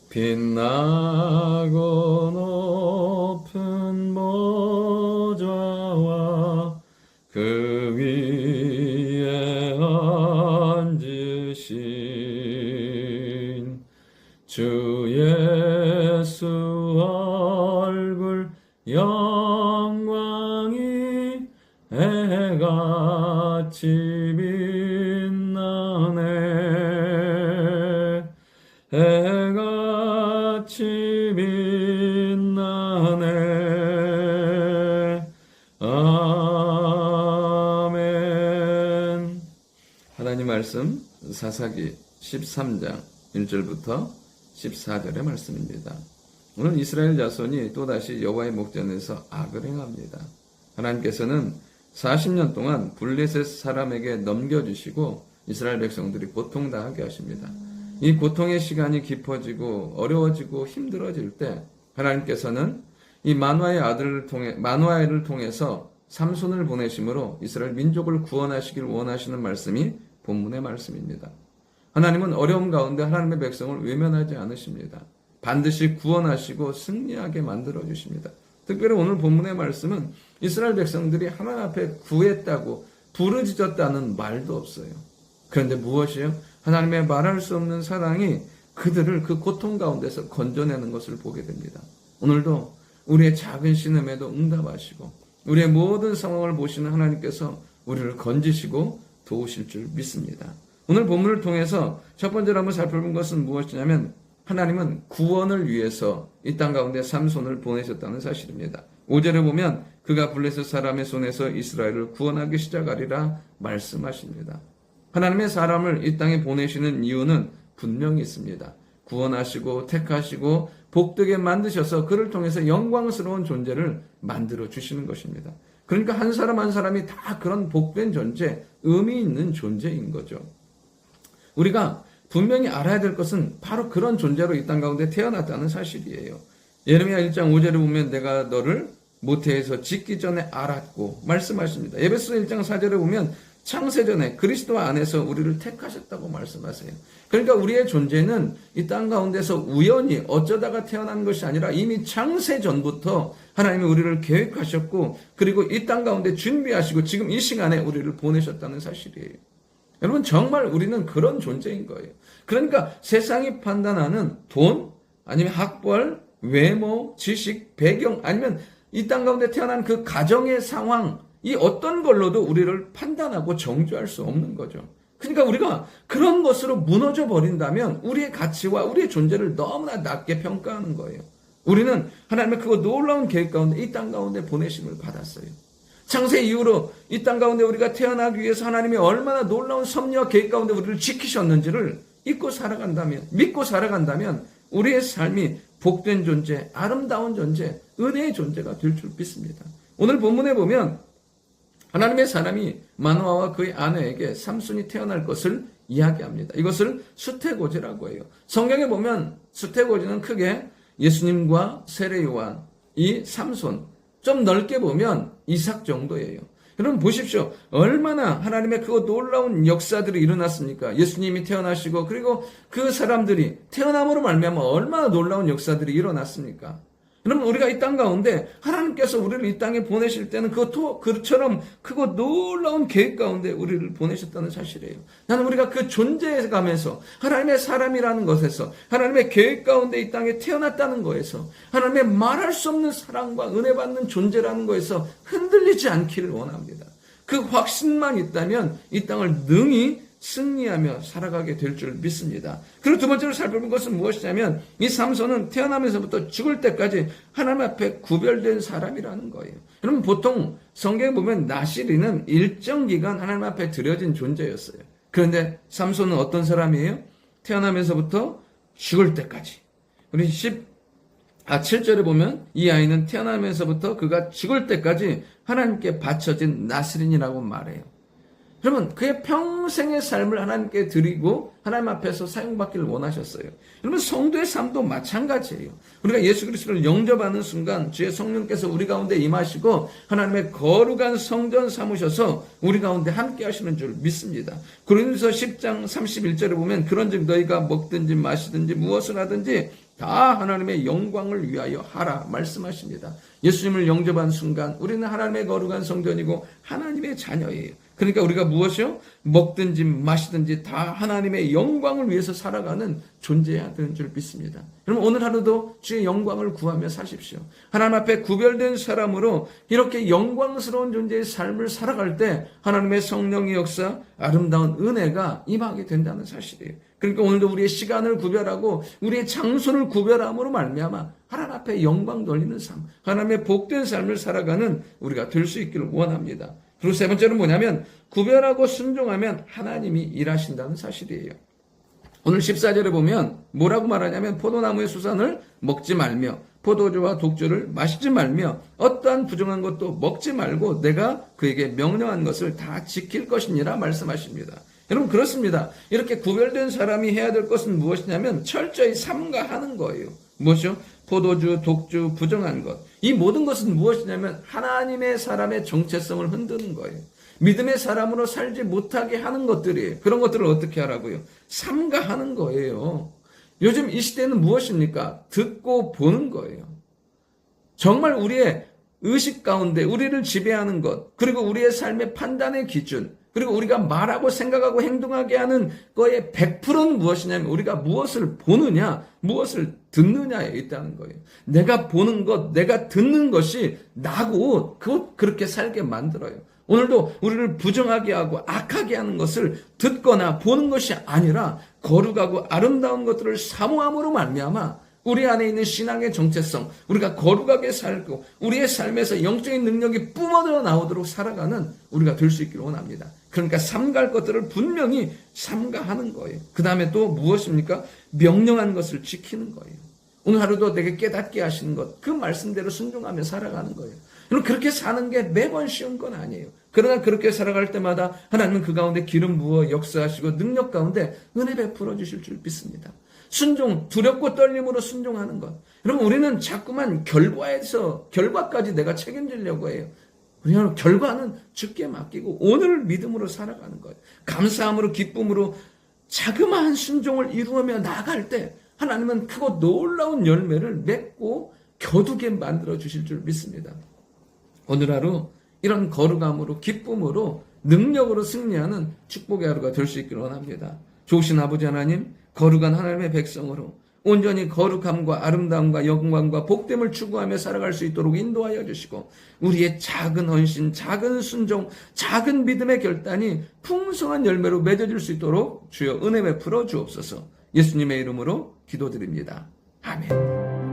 빛나고 높은 보좌와 그 위에 앉으신 주 예수 얼굴 영광이 해같이 빛나네. 해같이 빛나네. 아멘. 하나님 말씀 사사기 13장 1절부터 14절의 말씀입니다. 오늘 이스라엘 자손이 또다시 여호와의 목전에서 악을 행합니다. 하나님께서는 40년 동안 블레셋 사람에게 넘겨주시고 이스라엘 백성들이 고통당하게 하십니다. 이 고통의 시간이 깊어지고 어려워지고 힘들어질 때 하나님께서는 이 마누아엘을 통해서 삼손을 보내심으로 이스라엘 민족을 구원하시길 원하시는 말씀이 본문의 말씀입니다. 하나님은 어려움 가운데 하나님의 백성을 외면하지 않으십니다. 반드시 구원하시고 승리하게 만들어 주십니다. 특별히 오늘 본문의 말씀은 이스라엘 백성들이 하나님 앞에 구했다고 부르짖었다는 말도 없어요. 그런데 무엇이요? 하나님의 말할 수 없는 사랑이 그들을 그 고통 가운데서 건져내는 것을 보게 됩니다. 오늘도 우리의 작은 신음에도 응답하시고 우리의 모든 상황을 보시는 하나님께서 우리를 건지시고 도우실 줄 믿습니다. 오늘 본문을 통해서 첫 번째로 한번 살펴본 것은 무엇이냐면 하나님은 구원을 위해서 이 땅 가운데 삼손을 보내셨다는 사실입니다. 5절에 보면 그가 블레셋 사람의 손에서 이스라엘을 구원하기 시작하리라 말씀하십니다. 하나님의 사람을 이 땅에 보내시는 이유는 분명히 있습니다. 구원하시고 택하시고 복되게 만드셔서 그를 통해서 영광스러운 존재를 만들어 주시는 것입니다. 그러니까 한 사람 한 사람이 다 그런 복된 존재, 의미 있는 존재인 거죠. 우리가 분명히 알아야 될 것은 바로 그런 존재로 이 땅 가운데 태어났다는 사실이에요. 예레미야 1장 5절에 보면 내가 너를 모태에서 짓기 전에 알았고 말씀하십니다. 에베소 1장 4절에 보면 창세전에 그리스도 안에서 우리를 택하셨다고 말씀하세요. 그러니까 우리의 존재는 이 땅 가운데서 우연히 어쩌다가 태어난 것이 아니라 이미 창세전부터 하나님이 우리를 계획하셨고 그리고 이 땅 가운데 준비하시고 지금 이 시간에 우리를 보내셨다는 사실이에요. 여러분 정말 우리는 그런 존재인 거예요. 그러니까 세상이 판단하는 돈 아니면 학벌, 외모, 지식, 배경 아니면 이 땅 가운데 태어난 그 가정의 상황 이 어떤 걸로도 우리를 판단하고 정죄할 수 없는 거죠. 그러니까 우리가 그런 것으로 무너져 버린다면 우리의 가치와 우리의 존재를 너무나 낮게 평가하는 거예요. 우리는 하나님의 그 놀라운 계획 가운데 이 땅 가운데 보내심을 받았어요. 창세 이후로 이 땅 가운데 우리가 태어나기 위해서 하나님이 얼마나 놀라운 섭리와 계획 가운데 우리를 지키셨는지를 믿고 살아간다면 우리의 삶이 복된 존재, 아름다운 존재, 은혜의 존재가 될 줄 믿습니다. 오늘 본문에 보면 하나님의 사람이 마누아와 그의 아내에게 삼손이 태어날 것을 이야기합니다. 이것을 수태고지라고 해요. 성경에 보면 수태고지는 크게 예수님과 세례 요한, 이 삼손, 좀 넓게 보면 이삭 정도예요. 여러분 보십시오. 얼마나 하나님의 그 놀라운 역사들이 일어났습니까? 예수님이 태어나시고 그리고 그 사람들이 태어남으로 말미암아 얼마나 놀라운 역사들이 일어났습니까? 여러분 우리가 이 땅 가운데 하나님께서 우리를 이 땅에 보내실 때는 그처럼 크고 놀라운 계획 가운데 우리를 보내셨다는 사실이에요. 나는 우리가 그 존재감에서 하나님의 사람이라는 것에서 하나님의 계획 가운데 이 땅에 태어났다는 거에서 하나님의 말할 수 없는 사랑과 은혜 받는 존재라는 거에서 흔들리지 않기를 원합니다. 그 확신만 있다면 이 땅을 능히 승리하며 살아가게 될 줄 믿습니다. 그리고 두 번째로 살펴본 것은 무엇이냐면 이 삼손은 태어나면서부터 죽을 때까지 하나님 앞에 구별된 사람이라는 거예요. 여러분 보통 성경에 보면 나실이는 일정 기간 하나님 앞에 드려진 존재였어요. 그런데 삼손은 어떤 사람이에요? 태어나면서부터 죽을 때까지. 우리 7절에 보면 이 아이는 태어나면서부터 그가 죽을 때까지 하나님께 바쳐진 나실인이라고 말해요. 여러분 그의 평생의 삶을 하나님께 드리고 하나님 앞에서 사용받기를 원하셨어요. 여러분 성도의 삶도 마찬가지예요. 우리가 예수 그리스도를 영접하는 순간 주의 성령께서 우리 가운데 임하시고 하나님의 거룩한 성전 삼으셔서 우리 가운데 함께 하시는 줄 믿습니다. 고린도서 10장 31절에 보면 그런즉 너희가 먹든지 마시든지 무엇을 하든지 다 하나님의 영광을 위하여 하라 말씀하십니다. 예수님을 영접한 순간 우리는 하나님의 거룩한 성전이고 하나님의 자녀예요. 그러니까 우리가 무엇이요? 먹든지 마시든지 다 하나님의 영광을 위해서 살아가는 존재해야 되는 줄 믿습니다. 여러분 오늘 하루도 주의 영광을 구하며 사십시오. 하나님 앞에 구별된 사람으로 이렇게 영광스러운 존재의 삶을 살아갈 때 하나님의 성령의 역사, 아름다운 은혜가 임하게 된다는 사실이에요. 그러니까 오늘도 우리의 시간을 구별하고 우리의 장소를 구별함으로 말미암아 하나님 앞에 영광 돌리는 삶, 하나님의 복된 삶을 살아가는 우리가 될 수 있기를 원합니다. 그리고 세 번째는 뭐냐면 구별하고 순종하면 하나님이 일하신다는 사실이에요. 오늘 14절에 보면 뭐라고 말하냐면 포도나무의 수산을 먹지 말며 포도주와 독주를 마시지 말며 어떠한 부정한 것도 먹지 말고 내가 그에게 명령한 것을 다 지킬 것이니라 말씀하십니다. 여러분 그렇습니다. 이렇게 구별된 사람이 해야 될 것은 무엇이냐면 철저히 삼가하는 거예요. 무엇이요? 포도주, 독주, 부정한 것. 이 모든 것은 무엇이냐면 하나님의 사람의 정체성을 흔드는 거예요. 믿음의 사람으로 살지 못하게 하는 것들이에요. 그런 것들을 어떻게 하라고요? 삼가하는 거예요. 요즘 이 시대는 무엇입니까? 듣고 보는 거예요. 정말 우리의 의식 가운데 우리를 지배하는 것, 그리고 우리의 삶의 판단의 기준, 그리고 우리가 말하고 생각하고 행동하게 하는 거의 100%는 무엇이냐면 우리가 무엇을 보느냐, 무엇을 듣느냐에 있다는 거예요. 내가 보는 것, 내가 듣는 것이 나고 그렇게 살게 만들어요. 오늘도 우리를 부정하게 하고 악하게 하는 것을 듣거나 보는 것이 아니라 거룩하고 아름다운 것들을 사모함으로 말미암아 우리 안에 있는 신앙의 정체성, 우리가 거룩하게 살고 우리의 삶에서 영적인 능력이 뿜어져 나오도록 살아가는 우리가 될 수 있기를 원합니다. 그러니까 삼갈 것들을 분명히 삼가하는 거예요. 그 다음에 또 무엇입니까? 명령한 것을 지키는 거예요. 오늘 하루도 내게 깨닫게 하시는 것, 그 말씀대로 순종하며 살아가는 거예요. 여러분 그렇게 사는 게 매번 쉬운 건 아니에요. 그러나 그렇게 살아갈 때마다 하나님은 그 가운데 기름 부어 역사하시고 능력 가운데 은혜 베풀어 주실 줄 믿습니다. 순종, 두렵고 떨림으로 순종하는 것. 여러분 우리는 자꾸만 결과까지 내가 책임지려고 해요. 우리는 결과는 주께 맡기고 오늘을 믿음으로 살아가는 거예요. 감사함으로 기쁨으로 자그마한 순종을 이루며 나아갈 때 하나님은 크고 놀라운 열매를 맺고 겨두게 만들어 주실 줄 믿습니다. 오늘 하루 이런 거룩함으로 기쁨으로 능력으로 승리하는 축복의 하루가 될 수 있기를 원합니다. 좋으신 아버지 하나님, 거룩한 하나님의 백성으로 온전히 거룩함과 아름다움과 영광과 복됨을 추구하며 살아갈 수 있도록 인도하여 주시고 우리의 작은 헌신, 작은 순종, 작은 믿음의 결단이 풍성한 열매로 맺어질 수 있도록 주여 은혜 베풀어 주옵소서. 예수님의 이름으로 기도드립니다. 아멘.